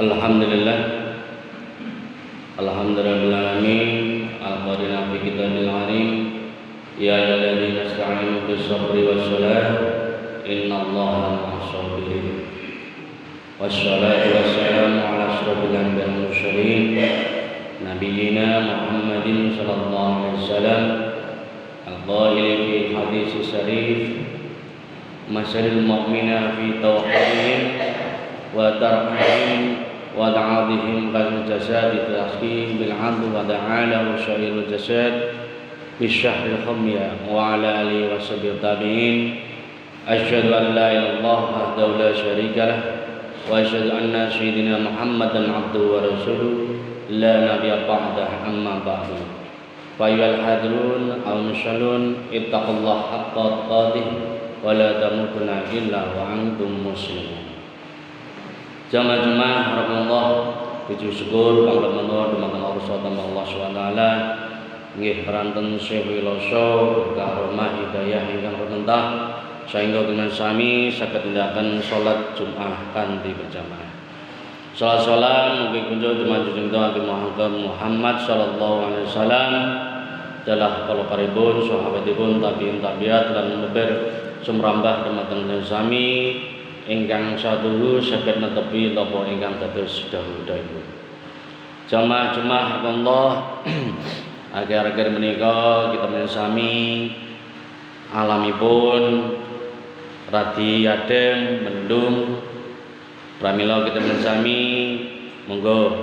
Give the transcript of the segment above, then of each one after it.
Alhamdulillah, alhamdulillahil alamin, al-qadina fi kitabil alim. Ya ayyuhalladzina ista'inu bis-sabri was-salah, innallaha ma'as-sabirin. Wassalatu wassalamu ala asyrofil anbiya'i wal mursalin, nabiyyina Muhammadin sallallahu alaihi wasallam, al-qaili fi hadits syarif, masalil mu'mina fi tawhidihim wa tarhim wa ta'adihim kal jasad tasbih bil 'adl wa ta'ala wa syairul jasad bisyahril khamya wa ala alihi wa sahbihi tabi'in. Asyhadu an la ilaha illallah wahdahu la syarika lah wa asyhadu anna sayyidina Muhammadan 'abduhu wa rasuluh la nabiyya ba'dah, amma ba'du. Fa ayyuhal hadirun aw musallun ittaqullaha haqqa tuqatih wa la tamutunna illa wa antum muslimun. Jamaah-jamaah rahimakumullah, puji syukur panglamun dumateng Allah Subhanahu wa taala. Nggih paranten Syekh Wiloso karomah hidayah ingkang rumentah sehingga dengan sami saged nindakaken salat Jumat kanthi berjamaah. Salat mugi kunjuk dumateng Nabi Muhammad sallallahu alaihi wasallam dalah kala paribun sahabatipun tabi'in tabi'at lan meber sumrambah dumateng sami ingkang sadulu saged netepi napa ingkang dados dahulu. Jamaah Allah, akhir-akhir menika kita sami alamipun radi adem mendung pramila kita sami monggo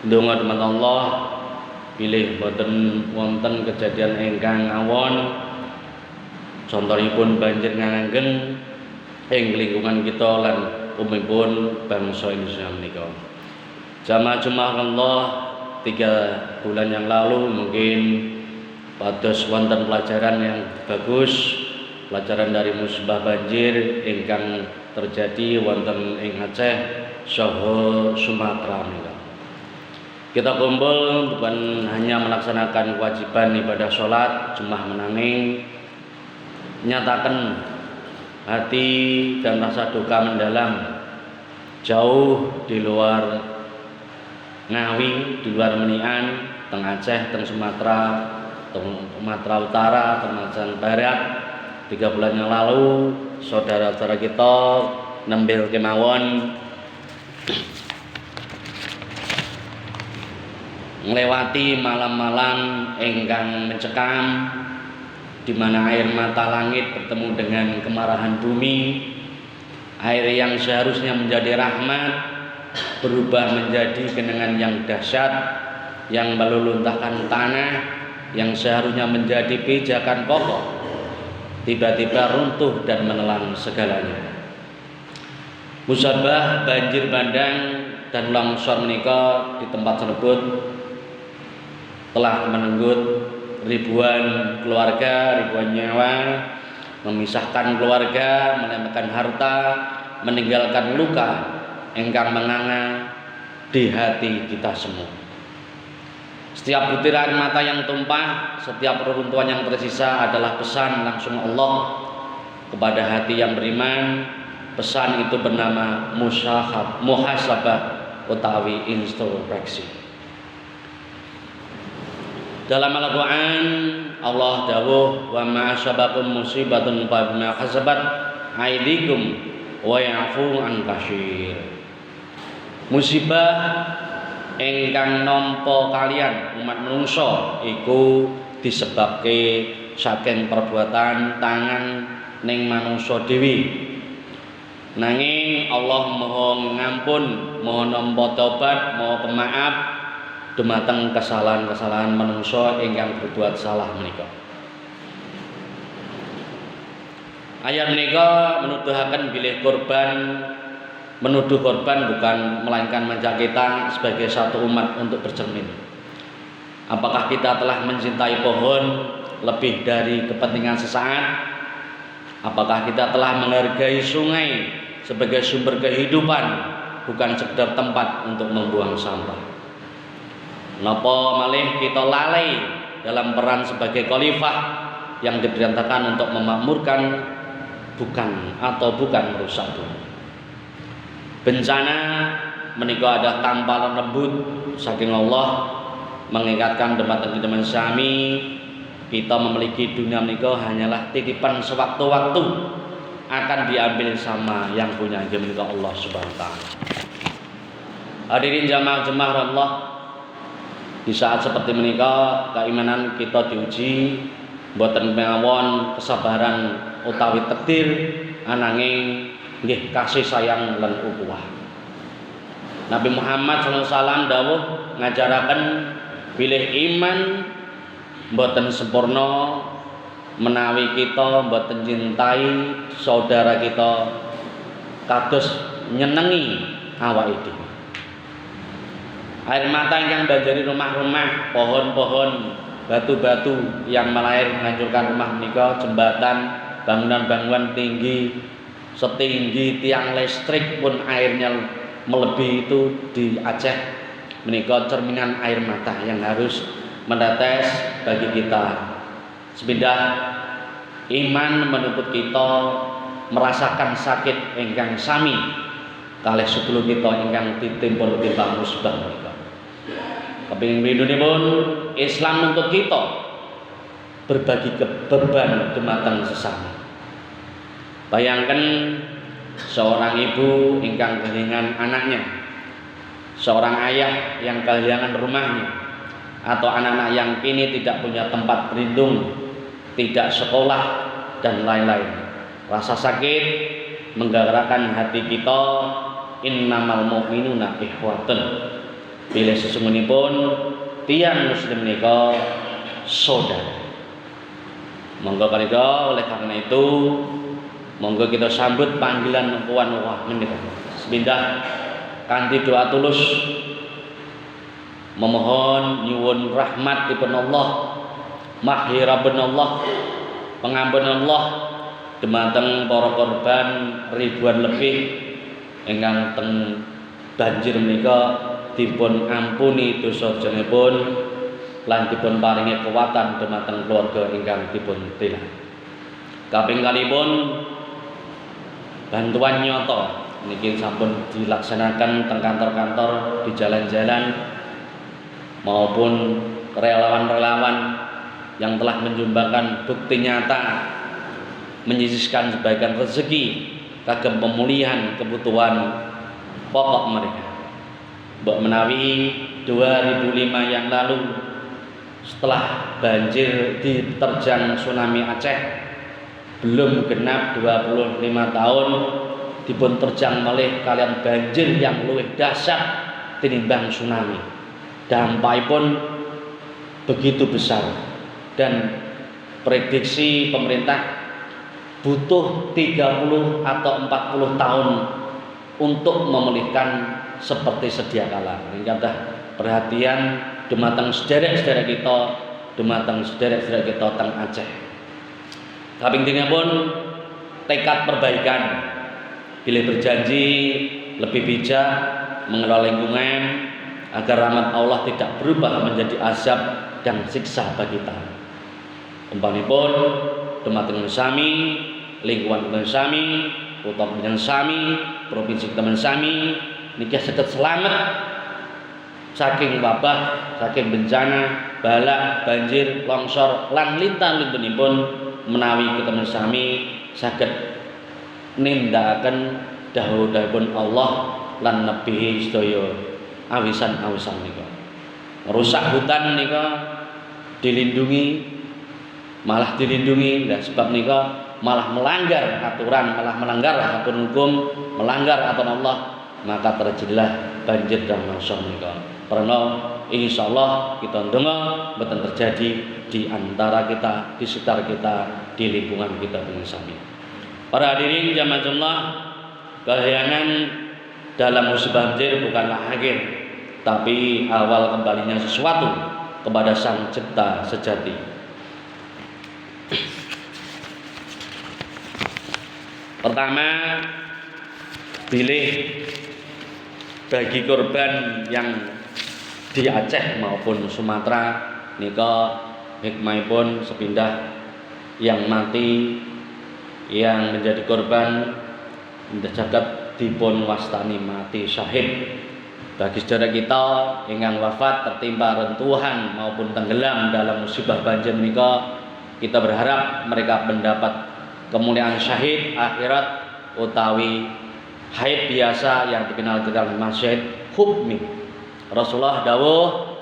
ndonga dhumateng Allah pilih boten wonten kejadian ingkang awon contohipun banjir nganggen ing lingkungan kita lan umumipun bangsa Indonesia menika. Jamaah Allah, 3 bulan yang lalu mungkin pados wonten pelajaran yang bagus, pelajaran dari musibah banjir ingkang terjadi wonten ing Aceh saha Sumatera menika. Kita kumpul bukan hanya melaksanakan kewajiban ibadah salat, cuma menanging nyatakan hati dan rasa duka mendalam jauh di luar Ngawi, di luar Menian, teng Aceh, teng Sumatera, Sumatera Utara, Sumatera Barat. 3 bulan yang lalu saudara-saudara kita nembil kemawon melewati malam-malam ingkang mencekam, di mana air mata langit bertemu dengan kemarahan bumi. Air yang seharusnya menjadi rahmat berubah menjadi genangan yang dahsyat yang meluluntahkan tanah yang seharusnya menjadi pijakan pokok, tiba-tiba runtuh dan menelan segalanya. Musabah banjir bandang dan longsor menika di tempat tersebut telah menenggut ribuan keluarga, ribuan nyawa, memisahkan keluarga, menambahkan harta, meninggalkan luka ingkang menganga di hati kita semua. Setiap butiran mata yang tumpah, setiap reruntuhan yang tersisa adalah pesan langsung Allah kepada hati yang beriman. Pesan itu bernama muhasabah utawi introspeksi. Dalam Al-Quran Allah dawuh wa ma asabakum musibatun fa bima kasabat aydikum wa ya'fu an katsir. Musibah ingkang nampa kalian umat manungsa iku disebabke saking perbuatan tangan ning manungsa dhewe. Nanging Allah Maha ngampun, Maha nampa tobat, Maha pemaaf dumateng kesalahan-kesalahan manungsa ingkang berbuat salah menika. Ayat menika menuduhaken bilih menuduh korban bukan melainkan mengajak kita sebagai satu umat untuk bercermin. Apakah kita telah mencintai pohon lebih dari kepentingan sesaat? Apakah kita telah menghargai sungai sebagai sumber kehidupan, bukan sekedar tempat untuk membuang sampah? Napa malih kita lalai dalam peran sebagai khalifah yang diperintahkan untuk memakmurkan bukan merusak bumi. Bencana menika ada tamparan lembut saking Allah mengingatkan teman-teman sami kita memiliki dunia menika hanyalah titipan sewaktu-waktu akan diambil sama yang punya menika Allah Subhanahu wa taala. Hadirin jamaah Allah, di saat seperti menika keimanan kita diuji boten mawon kesabaran utawi takdir ananging nggih kasih sayang lan ukhuwah. Nabi Muhammad SAW dawuh ngajaraken bilih iman boten sempurna menawi kita boten cintai saudara kita kados nyenengi awake dhewe. Air mata yang banjiri rumah-rumah, pohon-pohon, batu-batu yang melahir menghancurkan rumah menika, jembatan, bangunan-bangunan tinggi setinggi tiang listrik pun airnya melebihi itu di Aceh menika cerminan air mata yang harus menetes bagi kita. Sepindah iman menuntut kita merasakan sakit ingkang sami kalih sedulur kita ingkang ditimpun timbang musibah menika. Kepingin rinduipun Islam nuntut kita berbagi beban dumateng sesama. Bayangkan seorang ibu ingkang kehilangan anaknya, seorang ayah yang kehilangan rumahnya, atau anak-anak yang kini tidak punya tempat berlindung, tidak sekolah dan lain-lain. Rasa sakit menggerakkan hati kita. Innamal mu'minuna ikhwatun. Bila sesungguhipun tiang muslim menika saudara. Monggo kalika oleh karena itu monggo kita sambut panggilan puan wah menika. Sepindah kanthi doa tulus memohon nyuwun rahmatipun Allah, maghfirahipun Allah, pengampun Allah dumateng para korban ribuan lebih ingkang teng banjir menika dipun ampuni dosa-dosanipun lan dipun paringi kekuatan dumateng keluarga ingkang dipun tilang. Kaping kalipun bantuan nyata niki sampun dilaksanakan teng kantor-kantor, di jalan-jalan maupun relawan-relawan yang telah menyumbangkan bukti nyata menyisihkan sebagian rezeki kagem pemulihan kebutuhan pokok mereka. Mbok menawi 2005 yang lalu setelah banjir diterjang tsunami Aceh belum genap 25 tahun dipun terjang malih kalian banjir yang luwih dahsyat tinimbang tsunami. Dampakipun begitu besar dan prediksi pemerintah butuh 30 atau 40 tahun untuk memulihkan seperti sedia kala. Ingkang perhatian dumateng sederek-sederek kita, dumateng sederek-sederek kita teng Aceh. Kaping pun tekad perbaikan, pilih berjanji lebih bijak mengelola lingkungan agar rahmat Allah tidak berubah menjadi azab dan siksa bagi kita. Umpanipun dumateng sami, lingkungan teman sami, kota teman sami, provinsi teman sami niki saged selamat saking wabah, saking bencana, bala, banjir, longsor lan lintang-lintunipun menawi ketemen sami saged nindakaken dawuh-dawuhipun Allah lan nebihi sedaya awisan-awisan nika. Merusak hutan nika dilindungi, malah dilindungi dan sebab nika malah melanggar aturan, malah melanggar aturan hukum, melanggar aturan Allah, maka terjadilah banjir dan longsor nika. Karena insyaallah kita ndonga mboten terjadi di antara kita, di sekitar kita, di lingkungan kita dengan sami. Para hadirin jamaah Allah, kehilangan dalam musibah banjir bukanlah akhir, tapi awal kembalinya sesuatu kepada Sang Cipta sejati. Pertama, pilih bagi korban yang di Aceh maupun Sumatera nika hikmahipun sepindah yang mati, yang menjadi korban jagat dipun wastani mati syahid Bagi saudara kita ingkang wafat tertimpa reruntuhan maupun tenggelam dalam musibah banjir menika, kita berharap mereka mendapat kemuliaan syahid akhirat utawi haid biasa yang dikenal dengan syahid hukmi. Rasulullah dawuh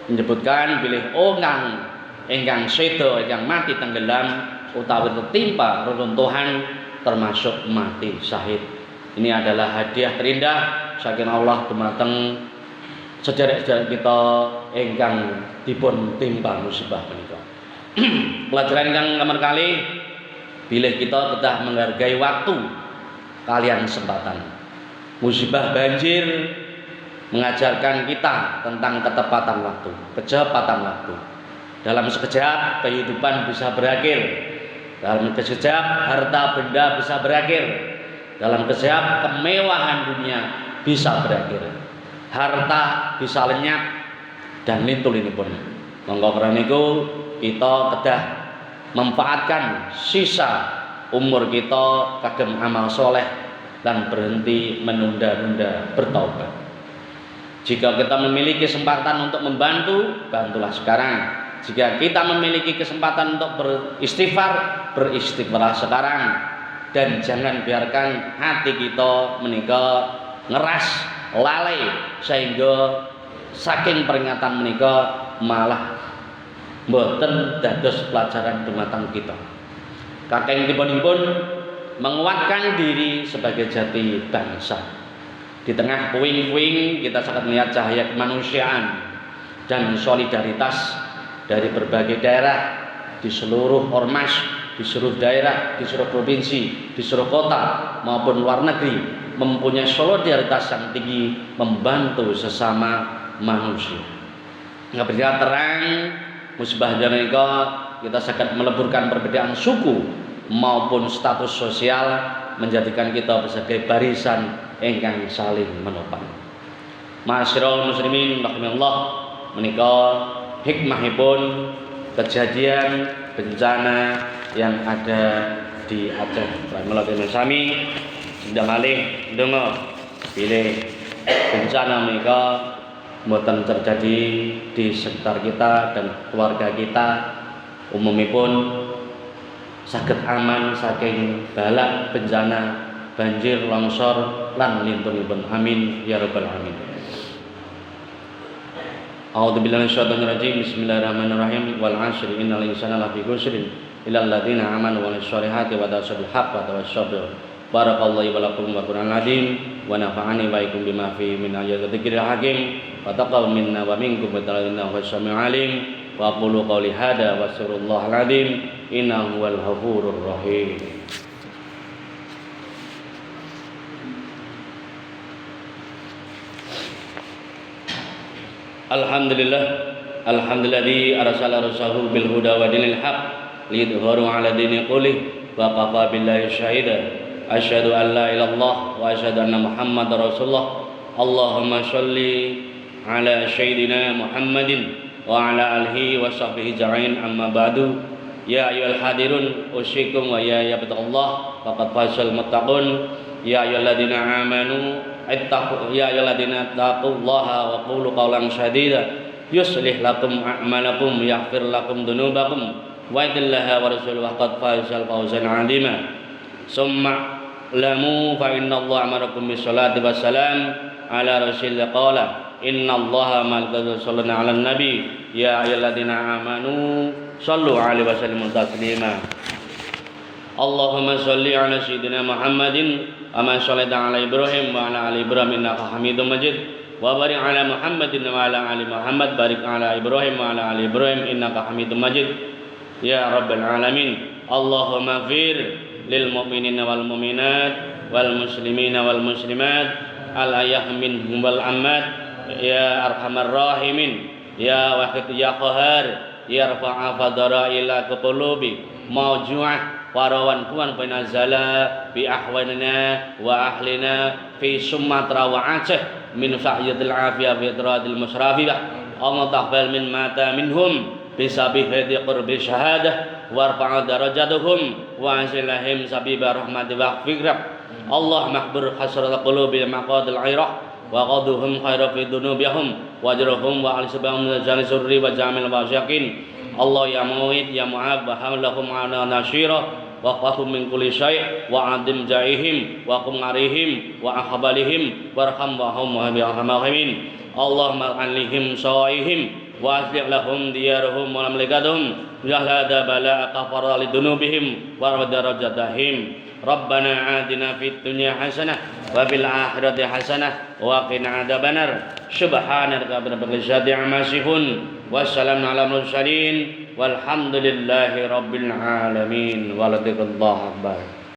menyebutkan bilih ongang ingkang sedo ingkang mati tenggelam utawi tertimpa reruntuhan termasuk mati syahid. Ini adalah hadiah terindah saking Allah dumateng sedherek-sedherek kita ingkang dipun timpa musibah menika. Pelajaran ingkang nomor kali bilih kita kedah menghargai waktu kalian kesempatan. Musibah banjir mengajarkan kita tentang ketepatan waktu, kecepatan waktu. Dalam sekejap kehidupan bisa berakhir. Dalam sekejap harta benda bisa berakhir. Dalam sekejap kemewahan dunia bisa berakhir. Harta bisa lenyap dan lintul-linipun. Monggo karena niku kita kedah memanfaatkan sisa umur kita kagem amal soleh dan berhenti menunda-nunda bertaubat. Jika kita memiliki kesempatan untuk membantu, bantulah sekarang. Jika kita memiliki kesempatan untuk beristighfar sekarang. Dan jangan biarkan hati kita menika ngeras, lalai, sehingga saking peringatan menika malah mboten dados pelajaran dumateng kita. Kakeng dipun menguatkan diri sebagai jati bangsa. Di tengah puing-puing kita sangat melihat cahaya kemanusiaan dan solidaritas dari berbagai daerah di seluruh ormas, di seluruh daerah, di seluruh provinsi, di seluruh kota maupun luar negeri mempunyai solidaritas yang tinggi membantu sesama manusia. Nggak terang musibah menika kita sangat meleburkan perbedaan suku maupun status sosial, menjadikan kita sebagai barisan ingkang saling menopang. Ma'asyiral muslimin rahimallah, menika hikmahipun kejadian bencana yang ada di Aceh. Rahimahullah sami sedang malih ndonga bilih bencana menika mboten terjadi di sekitar kita dan keluarga kita umumipun saged aman saking balak bencana banjir, longsor lan lintunipun. Amin ya rabbal alamin. A'udzubillahi minasyaitonir rajim. Bismillahirrahmanirrahim. Wal 'ashri innal insana lafi khusrin illal ladzina amanu wa sholihati wa tawassaw bil haqqi wa tawassaw bir barakallahu wa lakum wa qur'an azim wa nafa'ani wa ikum bima fi min ayatil dzikril hakim wa taqabbal minna wa minkum wa ta'ala wa sami'ul alim wa aqulu qawli hada wa astaghfirullahal azim innahu wal ghafurur rahim. Alhamdulillah, alhamdulilladzi arsala rasulahu bil huda wa dinil haq liyudhhiru 'ala dini kullih wa kafa billahi syahida. Asyhadu an la ilaha illallah wa asyhadu anna Muhammadar Rasulullah. Allahumma sholli 'ala sayyidina Muhammadin wa 'ala alihi wa sahbihi ja'in amma ba'du. Ya ayyuhal hadirun usikum wa ya abdallah faqad fazal muttaqun. Ya ayyuhalladzina amanu ya ayyuhalladzina taqullaha wa qulu qawlan sadida yuslih lakum a'malakum yaghfir lakum dzunubakum wa ittallaha wa rasuluhu qad fazal fawzan 'azima. Summa lamu fa innallaha amarakum bis salati wassalam ala rasulillah qala innallaha malaikatahu yusholluna 'alan nabi ya ayyuhalladzina amanu shallu 'alaihi wa sallimu taslima. Allahumma sholli 'ala sayyidina Muhammadin ama shallaita 'ala Ibrahim wa 'ala ali Ibrahim innaka Hamidum Majid wa barik 'ala Muhammadin wa 'ala ali Muhammad barik 'ala Ibrahim wa 'ala ali Ibrahim innaka Hamidum Majid ya rabbal alamin. Allahumma fir lil mu'minina wal mu'minat wal muslimina wal muslimat al ahyah minhum wal ammat ya arhamar rahimin ya wahid ya qahar ya rafa'a fadara ila qulubi mauju'ah warawan tuan penazala bi ahwanina wa ahlina fi Sumatra wa Aceh min sa'yatil afiyah fi itradil musrafiyah. Allah taqbal min mata minhum bisabi hadi qurbi syahadah warfa'a darajatuhum wa anzilahim sabiba rahmati wa fikrab. Allah mahbur hasrat qulubi maqadil airah wa qadhuhum khaira fi dunubihum wajruhum wa alisbahum min jani surri wa jamil wasyakin Allah ya mu'id ya mu'ab wa hamlahum ala nasyira wa qahum min kulli syai' wa adim jaihim wa qum arihim wa ahbalihim warham wa hum wa bi'arhamahimin Allahumma alihim sawaihim wa aslih lahum diyarahum wa mamlakatuhum jahada bala kafara lidunubihim wa darajatahim Rabbana atina fid dunya hasanah wa fil akhirati hasanah wa qina adzabannar subhanaka rabbil izzati amma yasifun wassalamu ala mursalin walhamdulillahi rabbil alamin waladakallahu akbar.